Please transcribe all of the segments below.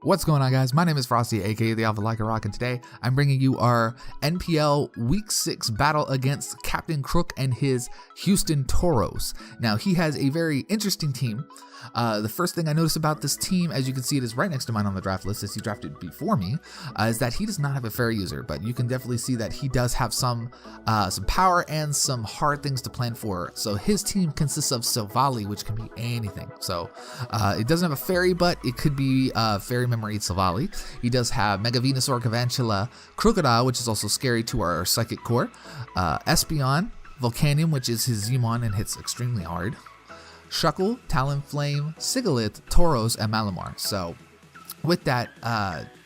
What's going on, guys? My name is Frosty, aka the Alpha Like a Rock, and today I'm bringing you our NPL Week 6 battle against CaptainKrook and his Houston Tauros. Now, he has a very interesting team. The first thing I noticed about this team, as you can see, it is right next to mine on the draft list as he drafted before me, is that he does not have a fair user, but you can definitely see that he does have some power and some hard things to plan for. So his team consists of Silvally, which can be anything. So it doesn't have a fairy, but it could be Fairy Memory Silvally. He does have Mega Venusaur Cavantula Crocodile, which is also scary to our Psychic Core. Espeon Volcanium, which is his Zumon and hits extremely hard. Shuckle, Talonflame, Sigalith, Tauros, and Malamar. So with that,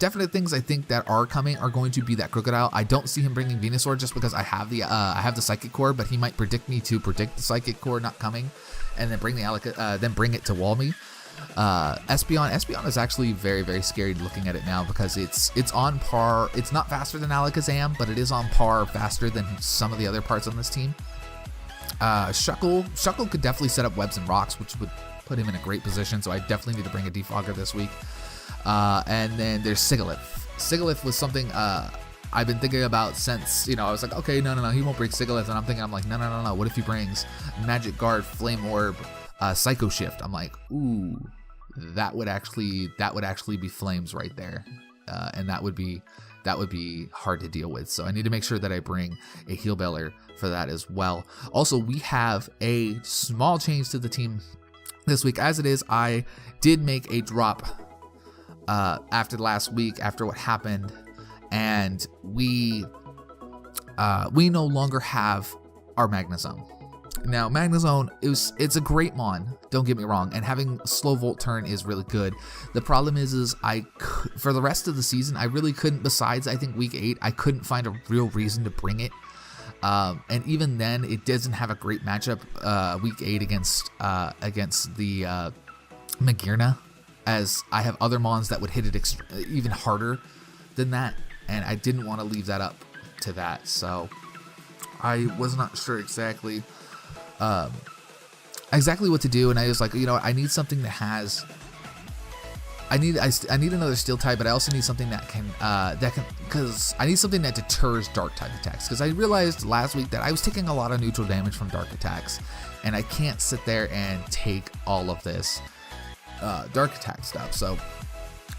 definite things I think that are coming are going to be that Crocodile. I don't see him bringing Venusaur just because I have the Psychic Core, but he might predict me to predict the Psychic Core not coming, and then bring bring it to wall me. Espeon is actually very, very scary looking at it now because it's on par. It's not faster than Alakazam, but it is on par faster than some of the other parts on this team. Shuckle could definitely set up webs and rocks, which would put him in a great position, so I definitely need to bring a Defogger this week. And then there's Sigalith. Sigalith was something I've been thinking about since, I was like, okay, no, he won't bring Sigalith, and I'm like, no, what if he brings Magic Guard, Flame Orb, Psycho Shift? I'm like, ooh, that would actually be flames right there, and that would be hard to deal with. So I need to make sure that I bring a Heal Baler for that as well. Also, we have a small change to the team this week. As it is, I did make a drop after last week, after what happened, and we no longer have our Magnezone. Now, Magnezone, it's a great mon, don't get me wrong, and having slow Volt Turn is really good. The problem is for the rest of the season, I really couldn't, besides I think week 8, I couldn't find a real reason to bring it. And even then, it doesn't have a great matchup week 8 against the Magearna, as I have other mons that would hit it even harder than that, and I didn't want to leave that up to that, so I was not sure exactly what to do, and I was like, I need something that has. I need another Steel type, but I also need something that can because I need something that deters Dark type attacks. Because I realized last week that I was taking a lot of neutral damage from Dark attacks, and I can't sit there and take all of this Dark attack stuff. So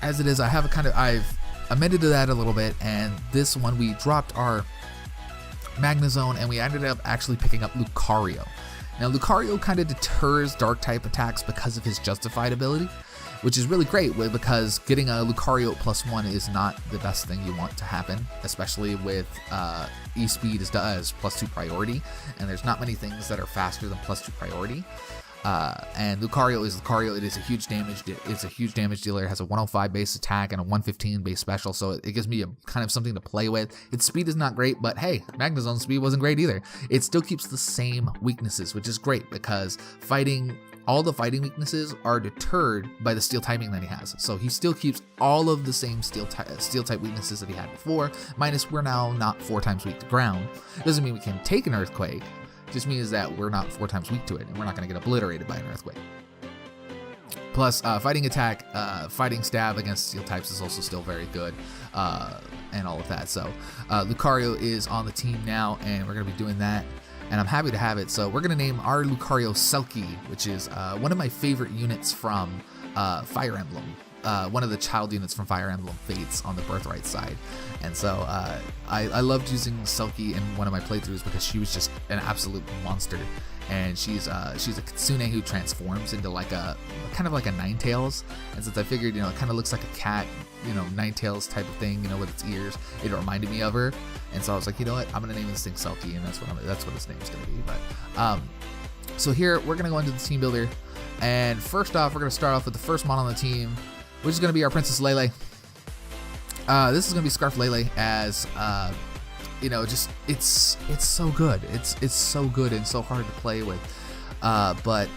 as it is, I've amended to that a little bit, and this one we dropped our Magnezone, and we ended up actually picking up Lucario. Now, Lucario kind of deters Dark type attacks because of his Justified ability, which is really great because getting a Lucario at +1 is not the best thing you want to happen, especially with E-Speed as +2 priority, and there's not many things that are faster than +2 priority. And Lucario is Lucario. It is a huge damage. It's a huge damage dealer. It has a 105 base attack and a 115 base special, so it gives me a kind of something to play with. Its speed is not great, but hey, Magnezone's speed wasn't great either. It still keeps the same weaknesses, which is great because all the fighting weaknesses are deterred by the steel typing that he has. So he still keeps all of the same steel type weaknesses that he had before, minus we're now not 4 times weak to ground. Doesn't mean we can take an earthquake. Just means that we're not 4 times weak to it, and we're not going to get obliterated by an earthquake. Plus, fighting attack, fighting stab against steel types is also still very good, and all of that. So Lucario is on the team now, and we're going to be doing that, and I'm happy to have it. So we're going to name our Lucario Selkie, which is one of my favorite units from Fire Emblem. One of the child units from Fire Emblem Fates on the Birthright side. And so I loved using Selkie in one of my playthroughs because she was just an absolute monster. And she's a Kitsune who transforms into kind of like a Ninetales. And since I figured, it kind of looks like a cat, Ninetales type of thing, with its ears, it reminded me of her. And so I was like, you know what, I'm gonna name this thing Selkie, and that's what its name's gonna be. But so here we're gonna go into the team builder, and first off, we're gonna start off with the first mon on the team, which is going to be our Princess Lele. This is going to be Scarf Lele, as it's so good. It's so good and so hard to play with. But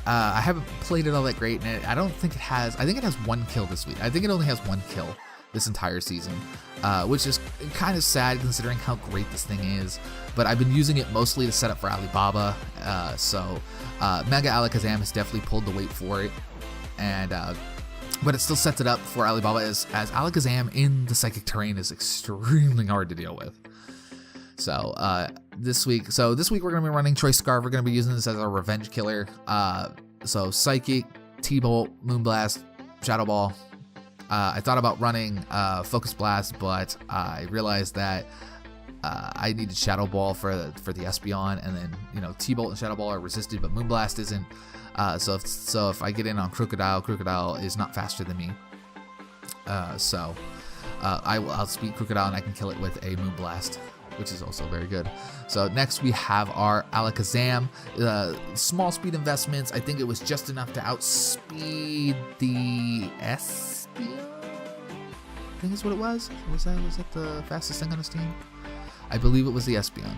I haven't played it all that great, and I don't think it has. I think it has 1 kill this week. I think it only has 1 kill this entire season, which is kind of sad considering how great this thing is. But I've been using it mostly to set up for Alibaba. So Mega Alakazam has definitely pulled the weight for it, and but it still sets it up for Alibaba as Alakazam in the psychic terrain is extremely hard to deal with. So this week we're gonna be running Choice Scarf. We're gonna be using this as our revenge killer. So Psychic, T-Bolt, Moonblast, Shadow Ball. I thought about running Focus Blast, but I realized that I needed Shadow Ball for the Espeon, and then T-Bolt and Shadow Ball are resisted, but Moonblast isn't. So if I get in on Crocodile is not faster than me. I'll speed Crocodile and I can kill it with a Moonblast, which is also very good. So next we have our Alakazam. Small speed investments. I think it was just enough to outspeed the Espeon. I think is what it was. Was that the fastest thing on his team? I believe it was the Espeon.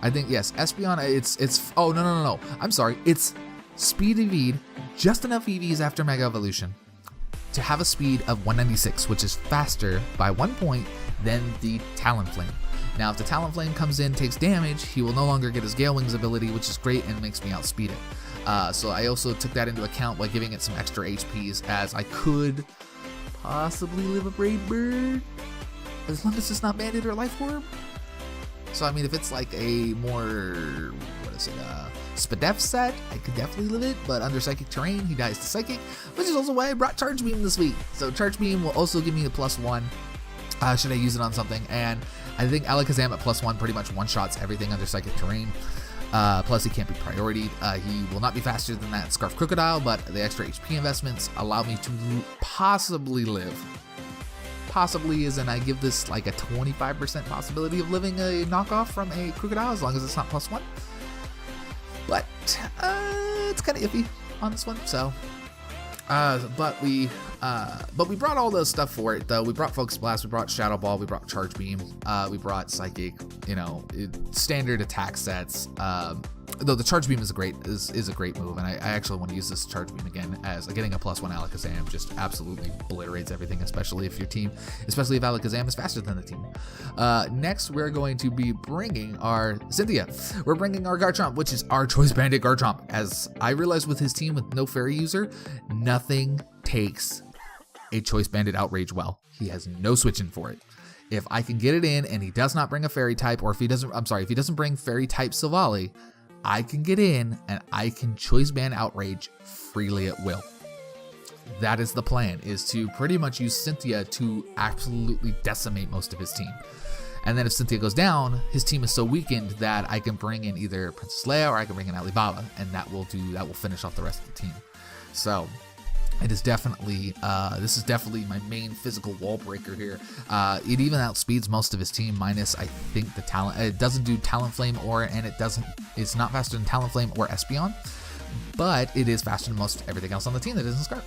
I think, yes, Espeon, oh, no. I'm sorry. It's speed EV'd, just enough EVs after Mega Evolution to have a speed of 196, which is faster by 1 point than the Talonflame. Now, if the Talonflame comes in, takes damage, he will no longer get his Gale Wings ability, which is great and makes me outspeed it. So I also took that into account by giving it some extra HPs, as I could possibly live a Brave Bird, as long as it's not Bandit or Life Orb. So, I mean, if it's like a more, Spadef set, I could definitely live it, but under Psychic Terrain, he dies to Psychic, which is also why I brought Charge Beam this week. So, Charge Beam will also give me a +1, should I use it on something, and I think Alakazam at +1 pretty much one-shots everything under Psychic Terrain. Plus, he can't be prioritied. He will not be faster than that Scarf Crocodile, but the extra HP investments allow me to possibly live. Possibly is, and I give this like a 25% possibility of living a knockoff from a Crocodile, as long as it's not +1. But it's kind of iffy on this one. So, but we brought all those stuff for it though. We brought Focus Blast, we brought Shadow Ball, we brought Charge Beam, we brought Psychic. Standard attack sets. Though the Charge Beam is a great move, and I actually want to use this Charge Beam again, as getting a +1 Alakazam just absolutely obliterates everything, especially if Alakazam is faster than the team. Next, we're going to be bringing our Cynthia. We're bringing our Garchomp, which is our Choice Bandit Garchomp, as I realized with his team with no Fairy user, nothing takes a Choice Bandit Outrage well. He has no switching for it. If I can get it in and he does not bring a Fairy type, or if he doesn't bring Fairy type Silvally, I can get in and I can Choice Band Outrage freely at will. That is the plan, is to pretty much use Cynthia to absolutely decimate most of his team. And then if Cynthia goes down, his team is so weakened that I can bring in either Princess Leia or I can bring in Alibaba, and that will finish off the rest of the team. So it is definitely, this is definitely my main physical wall breaker here. It even outspeeds most of his team, minus I think the Talon. It doesn't do Talonflame it's not faster than Talonflame or Espeon, but it is faster than most everything else on the team that isn't Scarf.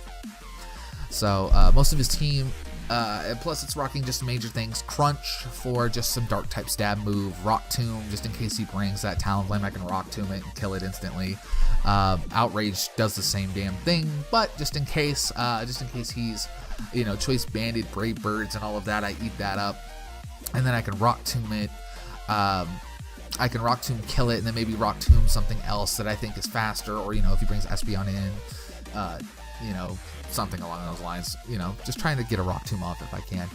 So most of his team, and plus it's rocking just major things. Crunch for just some dark type stab move. Rock Tomb just in case he brings that Talonflame, I can Rock Tomb it and kill it instantly. Outrage does the same damn thing, but just in case he's Choice Banded, Brave Birds and all of that, I eat that up, and then I can Rock Tomb it. I can Rock Tomb, kill it, and then maybe Rock Tomb something else that I think is faster, or if he brings Espeon in, something along those lines. Just trying to get a Rock Tomb off if I can.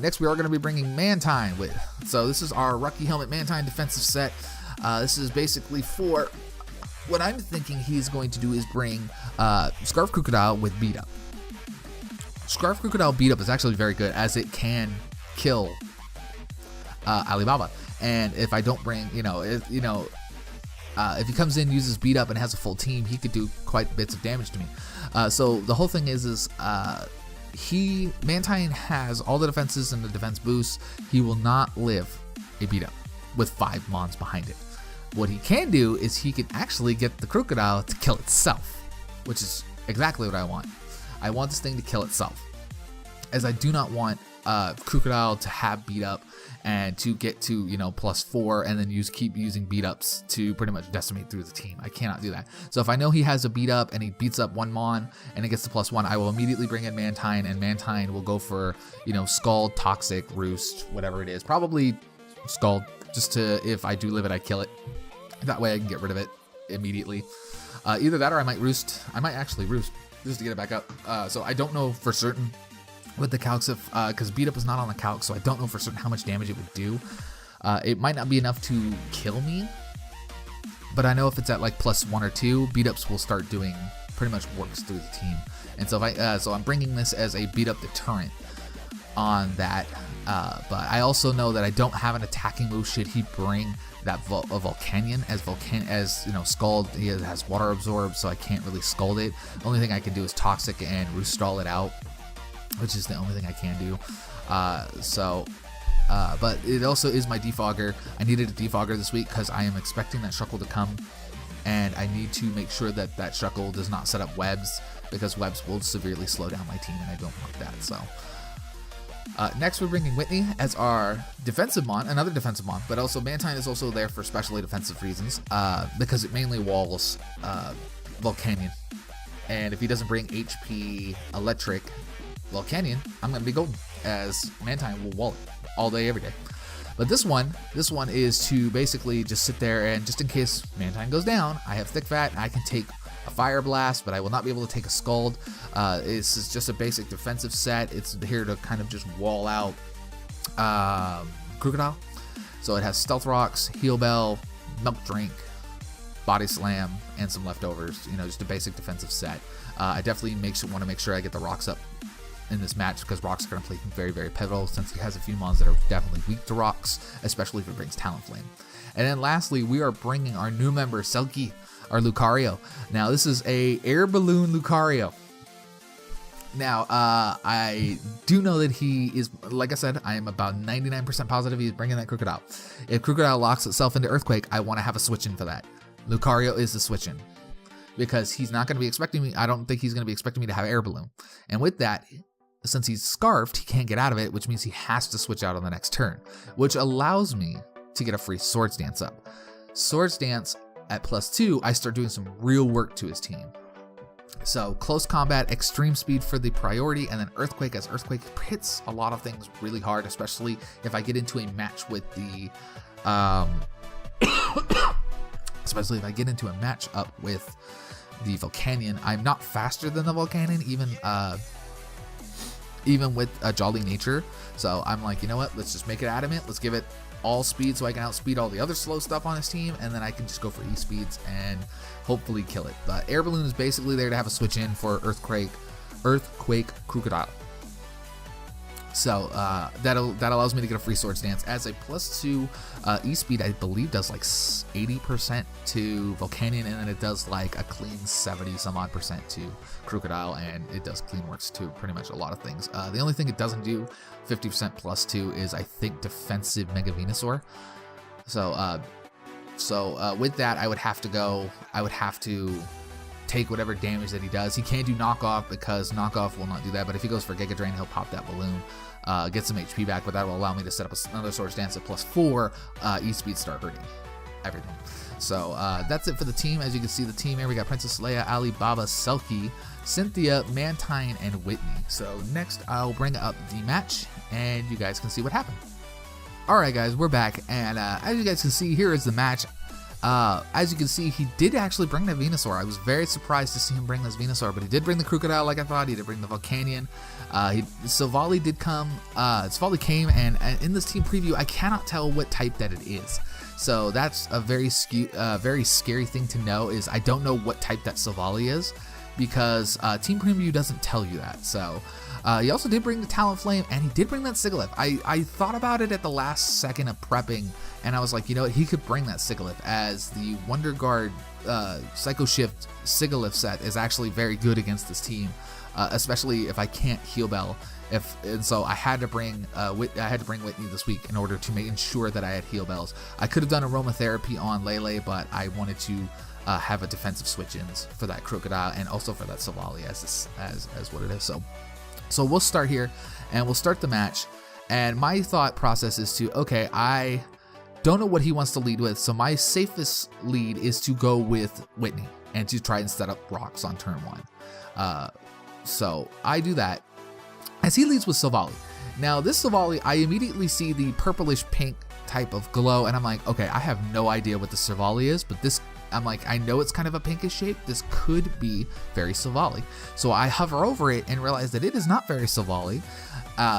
Next, we are going to be bringing Mantine so this is our Rocky Helmet Mantine defensive set. This is basically for what I'm thinking he's going to do is bring Scarf Crocodile with Beat Up. Scarf Crocodile Beat Up is actually very good, as it can kill Alibaba. And if I don't bring, if he comes in, uses Beat Up, and has a full team, he could do quite bits of damage to me. So the whole thing is Mantine has all the defenses and the defense boosts. He will not live a Beat Up with 5 mons behind it. What he can do is he can actually get the Crocodile to kill itself, which is exactly what I want. I want this thing to kill itself, as I do not want Crocodile to have Beat Up and to get to +4 and then keep using Beat Ups to pretty much decimate through the team. I cannot do that. So if I know he has a Beat Up and he beats up 1 mon and it gets to +1, I will immediately bring in Mantine, and Mantine will go for Scald, Toxic, Roost, whatever it is. Probably Scald, just to, if I do live it, I kill it. That way I can get rid of it immediately. Either that or I might Roost. I might actually Roost. just to get it back up. So I don't know for certain with the calcs if, because beat up is not on the calc, so I don't know for certain how much damage it would do. It might not be enough to kill me, but I know if it's at like +1 or 2, beat ups will start doing pretty much works through the team. And so if I, so I'm bringing this as a beat up deterrent on that. But I also know that I don't have an attacking move should he bring that Volcanion as you know, Scald. He has water absorb, so I can't really Scald it. The only thing I can do is Toxic and Roost Stall it out, which is the only thing I can do. But it also is my defogger. I needed a defogger this week because I am expecting that Shuckle to come, and I need to make sure that that Shuckle does not set up webs, because webs will severely slow down my team, and I don't want that. So next we're bringing Whitney as our defensive mon, another defensive mon, but also Mantine is also there for specially defensive reasons, because it mainly walls Volcanion, and if he doesn't bring HP Electric Volcanion, I'm going to be golden, as Mantine will wall it all day, every day. But this one is to basically just sit there, and just in case Mantine goes down, I have Thick Fat, I can take a Fire Blast, but I will not be able to take a Scald. This is just a basic defensive set. It's here to kind of just wall out Crocodile. So it has Stealth Rocks, Heal Bell, Milk Drink, Body Slam, and some leftovers. You know, just a basic defensive set. I definitely want to make sure I get the rocks up in this match, because rocks are going to play very, very pivotal, since he has a few mons that are definitely weak to rocks, especially if it brings Talonflame. And then lastly, we are bringing our new member, Selkie, our Lucario. Now, this is a Air Balloon Lucario. Now, I do know that he is, like I said, I am about 99% positive he's bringing that Crocodile. If Crocodile locks itself into Earthquake, I want to have a switch-in for that. Lucario is the switch-in, because he's not going to be expecting me, I don't think he's going to be expecting me to have Air Balloon. And with that, since he's Scarfed, he can't get out of it, which means he has to switch out on the next turn, which allows me to get a free Swords Dance up. Swords Dance at +2, I start doing some real work to his team. So close combat, extreme speed for the priority, and then Earthquake, as Earthquake hits a lot of things really hard, especially if I get into a match with the especially if I get into a match up with the Volcanion. I'm not faster than the Volcanion, even with a Jolly Nature. So I'm like, you know what, let's just make it adamant, let's give it all speed so I can outspeed all the other slow stuff on his team, and then I can just go for E-speeds and hopefully kill it. But Air Balloon is basically there to have a switch in for Earthquake Crocodile. So that allows me to get a free Swords Dance as a +2 E-speed. I believe does like 80% to Volcanion, and then it does like a clean 70 some odd % to Crocodile, and it does clean works to pretty much a lot of things. The only thing it doesn't do 50% +2 is, I think, defensive Mega Venusaur. So with that, I would have to take whatever damage that he does. He can't do Knockoff, because Knockoff will not do that, but if he goes for Giga Drain, he'll pop that balloon, get some HP back, but that will allow me to set up another Swords Dance at +4, E-speed start hurting everything. So that's it for the team. As you can see, the team here, we got Princess Leia, Alibaba, Selkie, Cynthia, Mantine, and Whitney. So next, I'll bring up the match, and you guys can see what happened. Alright guys, we're back, and as you guys can see, here is the match. As you can see, he did actually bring that Venusaur. I was very surprised to see him bring this Venusaur, but he did bring the Crocodile like I thought. He did bring the Volcanion. Silvally did come. Silvally came, and in this team preview, I cannot tell what type that it is. So that's a very scary thing to know, is I don't know what type that Silvally is, because team preview doesn't tell you that. So he also did bring the Talonflame, and he did bring that Sigilyph. I thought about it at the last second of prepping, and I was like, you know what, he could bring that Sigilyph, as the Wonder Guard Psycho Shift Sigilyph set is actually very good against this team, especially if I can't Heal Bell. And so I had to bring Whitney this week in order to ensure that I had Heal Bells. I could have done Aromatherapy on Lele, but I wanted to have a defensive switch-ins for that Crocodile, and also for that Silvally as what it is. So we'll start here, and we'll start the match. And my thought process is to, okay, I don't know what he wants to lead with, so my safest lead is to go with Whitney and to try and set up rocks on turn 1. So I do that, as he leads with Silvally. Now this Silvally, I immediately see the purplish pink type of glow, and I'm like, okay, I have no idea what the Silvally is, but this I'm like, I know it's kind of a pinkish shape. This could be Fairy Silvally. So I hover over it and realize that it is not Fairy Silvally.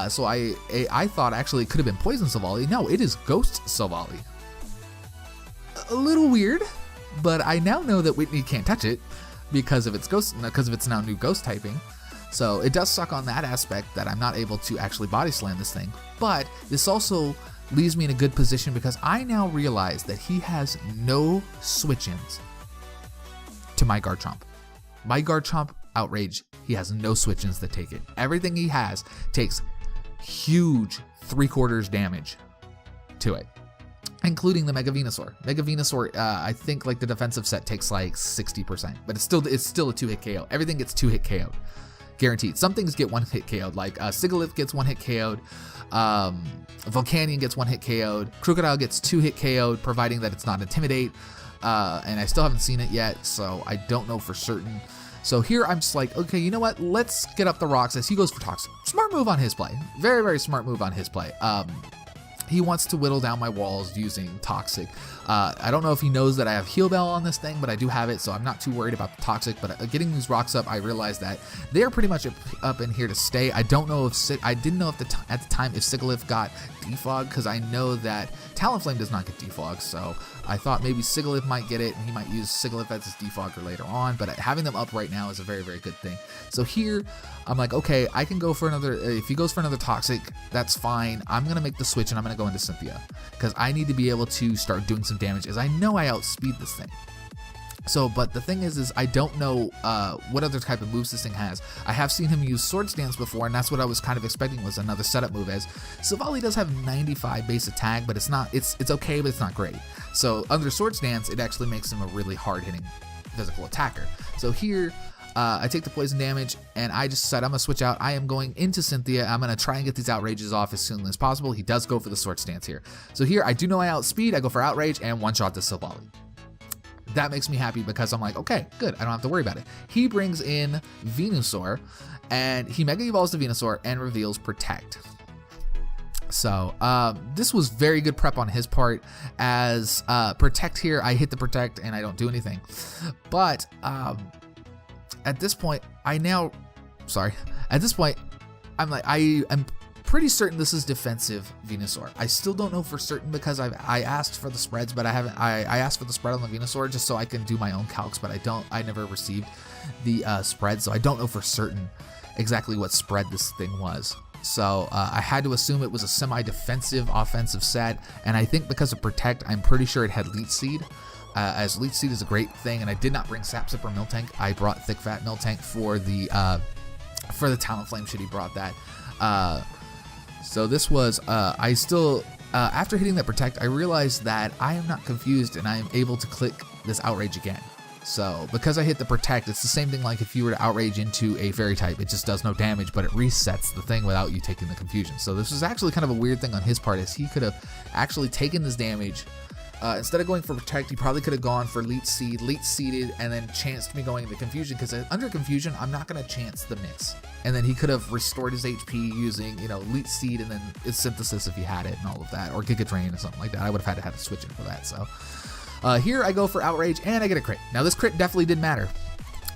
So I thought actually it could have been Poison Silvally. No, it is Ghost Silvally. A little weird, but I now know that Whitney can't touch it because of its now new ghost typing. So it does suck on that aspect that I'm not able to actually body slam this thing. But this also leaves me in a good position because I now realize that he has no switch-ins to my Garchomp. My Garchomp Outrage, he has no switch-ins that take it. Everything he has takes huge 3/4 damage to it, including the Mega Venusaur. Mega Venusaur, I think like the defensive set takes like 60%, but it's still a 2-hit KO. Everything gets 2-hit KO'd. Guaranteed. Some things get 1-hit KO'd, like Sigilyph gets 1-hit KO'd, Volcanion gets 1-hit KO'd, Crocodile gets 2-hit KO'd, providing that it's not Intimidate, and I still haven't seen it yet, so I don't know for certain. So here I'm just like, okay, you know what? Let's get up the rocks as he goes for Toxic. Smart move on his play. Very, very smart move on his play. He wants to whittle down my walls using Toxic. I don't know if he knows that I have Heal Bell on this thing, but I do have it, so I'm not too worried about the Toxic. But getting these rocks up, I realized that they're pretty much up in here to stay. I don't know if I didn't know if at the time if Sigilyph got Defog, because I know that Talonflame does not get Defog, so I thought maybe Sigilyph might get it, and he might use Sigilyph as his defogger later on, but having them up right now is a very, very good thing. So here, I'm like, okay, I can go for another, if he goes for another Toxic, that's fine. I'm going to make the switch, and I'm going to go into Cynthia, because I need to be able to start doing some damage, as I know I outspeed this thing. So, but the thing is I don't know what other type of moves this thing has. I have seen him use Swords Dance before, and that's what I was kind of expecting was another setup move, as Silvally does have 95 base attack, but it's not, it's okay, but it's not great. So under Swords Dance, it actually makes him a really hard-hitting physical attacker. So here, I take the poison damage, and I just said I'm going to switch out. I am going into Cynthia. I'm going to try and get these Outrages off as soon as possible. He does go for the Swords Dance here. So here, I do know I outspeed. I go for Outrage and one-shot the Silvally. That makes me happy because I'm like, okay, good. I don't have to worry about it. He brings in Venusaur, and he Mega Evolves the Venusaur and reveals Protect. So this was very good prep on his part, as Protect here, I hit the Protect and I don't do anything. But at this point, I'm like, I am pretty certain this is defensive Venusaur. I still don't know for certain because I asked for the spreads, but I asked for the spread on the Venusaur just so I can do my own calcs, but I never received the spread, so I don't know for certain exactly what spread this thing was. So I had to assume it was a semi-defensive offensive set, and I think because of Protect, I'm pretty sure it had Leech Seed, as Leech Seed is a great thing, and I did not bring Sap Sip or Miltank. I brought Thick Fat Miltank for the Talonflame shit. He brought that. So this was, I still, after hitting that Protect, I realized that I am not confused and I am able to click this Outrage again. So because I hit the Protect, it's the same thing like if you were to Outrage into a Fairy type, it just does no damage, but it resets the thing without you taking the confusion. So this was actually kind of a weird thing on his part, as he could have actually taken this damage. Instead of going for Protect, he probably could have gone for Leech Seeded, and then chanced me going into Confusion, because under Confusion, I'm not going to chance the miss. And then he could have restored his HP using, Leech Seed and then its Synthesis if he had it and all of that, or Giga Drain or something like that. I would have had to switch in for that. So here I go for Outrage, and I get a crit. Now this crit definitely did matter.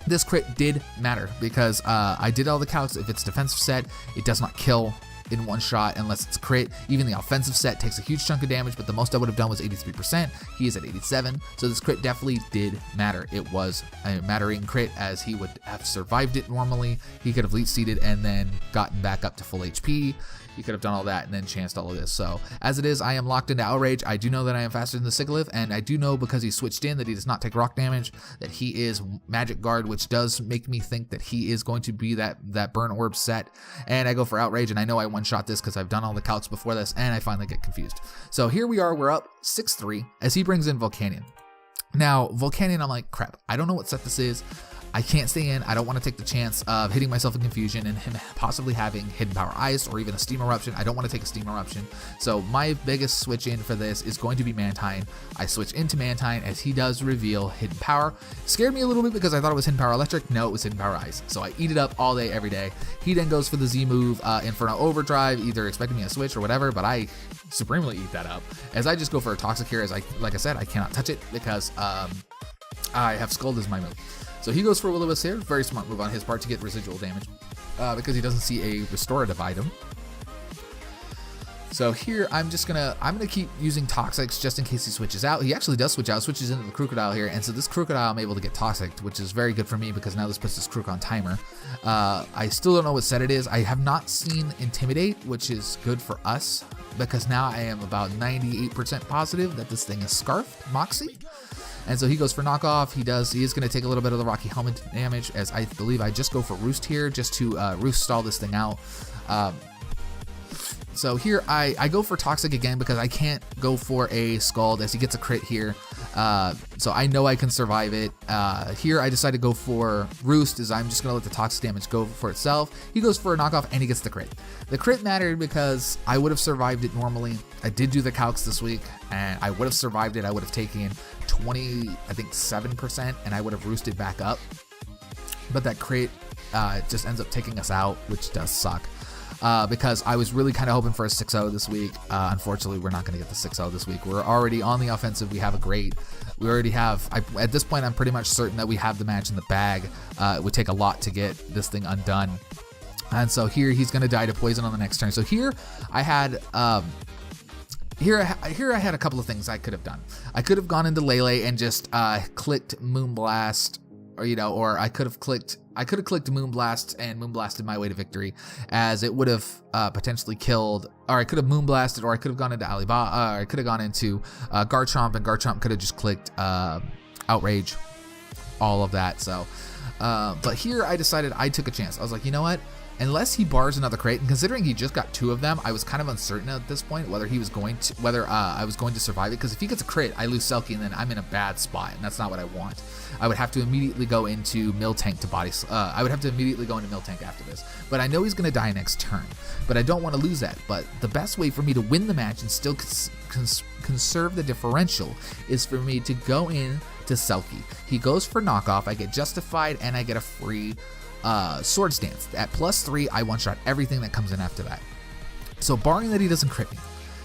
This crit did matter because I did all the calcs. If it's defensive set, it does not kill in one shot unless it's crit. Even the offensive set takes a huge chunk of damage, but the most I would have done was 83%. He is at 87, so this crit definitely did matter. It was a mattering crit, as he would have survived it normally. He could have Leech Seeded and then gotten back up to full HP. He could have done all that and then chanced all of this. So as it is, I am locked into Outrage. I do know that I am faster than the Sigilyph, and I do know because he switched in that he does not take rock damage, that he is Magic Guard, which does make me think that he is going to be that Burn Orb set. And I go for Outrage, and I know I one-shot this because I've done all the calcs before this, and I finally get confused. So here we are, we're up 6-3 as he brings in Volcanion. Now, Volcanion, I'm like, crap, I don't know what set this is. I can't stay in. I don't want to take the chance of hitting myself in Confusion and him possibly having Hidden Power Ice or even a Steam Eruption. I don't want to take a Steam Eruption. So my biggest switch in for this is going to be Mantine. I switch into Mantine as he does reveal Hidden Power. Scared me a little bit because I thought it was Hidden Power Electric. No, it was Hidden Power Ice. So I eat it up all day, every day. He then goes for the Z move, Inferno Overdrive, either expecting me to switch or whatever, but I supremely eat that up. As I just go for a Toxic here, as like I said, I cannot touch it because I have Scald as my move. So he goes for Will-O-Wisp here. Very smart move on his part to get residual damage because he doesn't see a restorative item. So here I'm gonna keep using Toxics just in case he switches out. He actually does switch out, switches into the Crocodile here, and so this Crocodile I'm able to get Toxic, which is very good for me because now this puts this Krook on timer. I still don't know what set it is. I have not seen Intimidate, which is good for us because now I am about 98% positive that this thing is Scarfed Moxie. And so he goes for knockoff. He is going to take a little bit of the Rocky Helmet damage, as I believe I just go for Roost here just to Roost stall this thing out. So here I go for Toxic again because I can't go for a Scald as he gets a crit here. So I know I can survive it. Here I decide to go for Roost as I'm just going to let the Toxic damage go for itself. He goes for a knockoff and he gets the crit. The crit mattered because I would have survived it normally. I did do the calcs this week and I would have survived it. I would have taken 7% and I would have roosted back up. But that crit just ends up taking us out, which does suck. Because I was really kind of hoping for a 6-0 this week. Unfortunately, we're not going to get the 6-0 this week. We're already on the offensive. We have a great. We already have. At this point, I'm pretty much certain that we have the match in the bag. It would take a lot to get this thing undone. And so here he's going to die to poison on the next turn. So here I had. Here I had a couple of things I could have done. I could have gone into Lele and just clicked Moonblast, or I could have clicked Moonblast and Moonblasted my way to victory, as it would have potentially killed, or I could have Moonblasted, or I could have gone into Alibaba, I could have gone into Garchomp, and Garchomp could have just clicked Outrage, all of that. So, but here I decided I took a chance. I was like, you know what? Unless he bars another crate, and considering he just got 2 of them, I was kind of uncertain at this point whether I was going to survive it. Because if he gets a crit, I lose Selkie, and then I'm in a bad spot, and that's not what I want. I would have to immediately go into Miltank to body. I would have to immediately go into Miltank after this. But I know he's going to die next turn. But I don't want to lose that. But the best way for me to win the match and still conserve the differential is for me to go in to Selkie. He goes for knockoff. I get Justified, and I get a free Swords Dance. At +3, I one-shot everything that comes in after that. So barring that he doesn't crit me.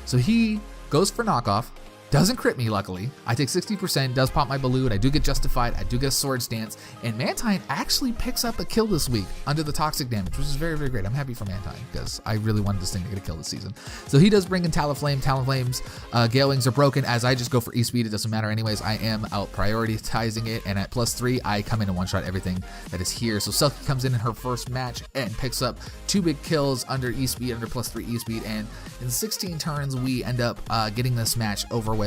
So he goes for knockoff, doesn't crit me luckily. I take 60%, does pop my balloon, I do get Justified, I do get a Swords Dance, and Mantine actually picks up a kill this week under the Toxic damage, which is very, very great. I'm happy for Mantine because I really wanted this thing to get a kill this season. So he does bring in Talonflame. Talonflame's Gale Wings are broken as I just go for E-Speed. It doesn't matter anyways. I am out prioritizing it, and at +3, I come in and one-shot everything that is here. So Selkie comes in her first match and picks up 2 big kills under E-Speed, under +3 E-Speed, and in 16 turns, we end up getting this match over with.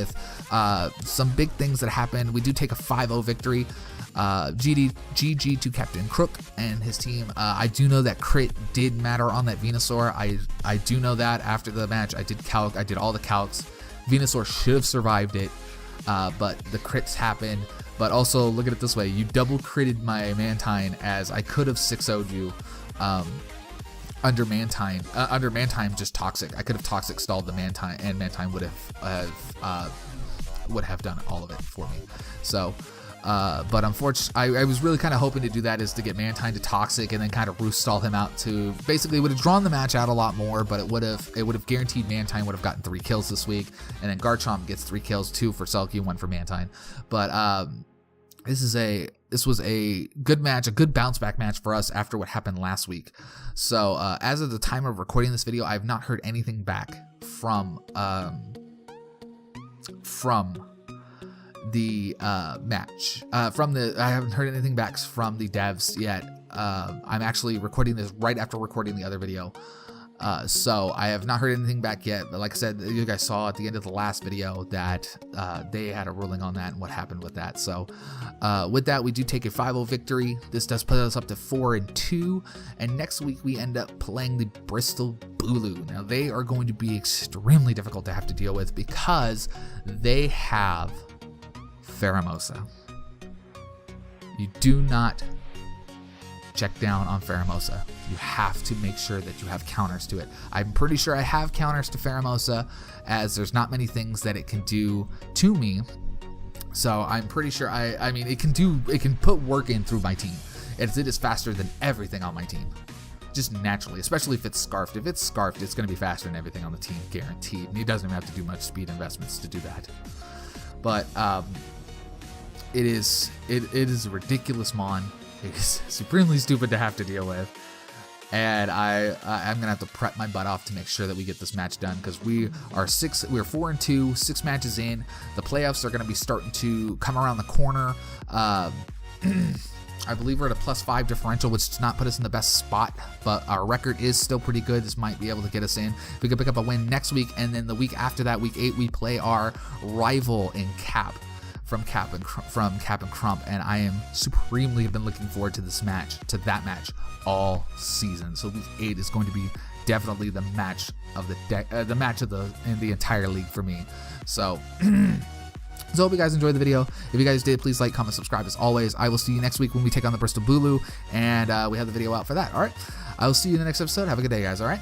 Some big things that happened. We do take a 5-0 victory. GG to CaptainKrook and his team. I do know that crit did matter on that Venusaur. I do know that after the match. I did all the calcs. Venusaur should have survived it, but the crits happened. But also, look at it this way. You double critted my Mantine, as I could have 6-0'd you. Under Mantine just Toxic. I could have Toxic stalled the Mantine, and Mantine would have done all of it for me. So, but unfortunately, I was really kind of hoping to do that, is to get Mantine to Toxic and then kind of roost stall him out to basically would have drawn the match out a lot more, but it would have guaranteed Mantine would have gotten 3 kills this week, and then Garchomp gets 3 kills, 2 for Selkie, 1 for Mantine. But this was a good match, a good bounce back match for us after what happened last week. So as of the time of recording this video, I have not heard anything back from the match. I haven't heard anything back from the devs yet. I'm actually recording this right after recording the other video. So I have not heard anything back yet, but like I said, you guys saw at the end of the last video that they had a ruling on that and what happened with that. So with that, we do take a 5-0 victory. This does put us up to 4-2, and next week we end up playing the Bristol Bulu. Now they are going to be extremely difficult to have to deal with because they have Pheromosa. You do not check down on Pheromosa. You have to make sure that you have counters to it. I'm pretty sure I have counters to Pheromosa, as there's not many things that it can do to me. So I'm pretty sure I mean it can put work in through my team. It is faster than everything on my team. Just naturally, especially if it's scarfed. If it's scarfed, it's going to be faster than everything on the team, guaranteed. And he doesn't even have to do much speed investments to do that. But it is a ridiculous mon. It is supremely stupid to have to deal with. And I'm gonna have to prep my butt off to make sure that we get this match done, because we're 4-2, 6 matches in. The playoffs are gonna be starting to come around the corner. I believe we're at a +5 differential, which does not put us in the best spot, but our record is still pretty good. This might be able to get us in. We could pick up a win next week, and then the week after that, week 8, we play our rival in Cap from CaptainKrook, and I am supremely been looking forward to that match all season. So week 8 is going to be definitely the match of the entire league for me. So. So I hope you guys enjoyed the video. If you guys did, please like, comment, subscribe as always. I will see you next week when we take on the Bristol Bulu, and we have the video out for that. All right. I will see you in the next episode. Have a good day, guys. All right.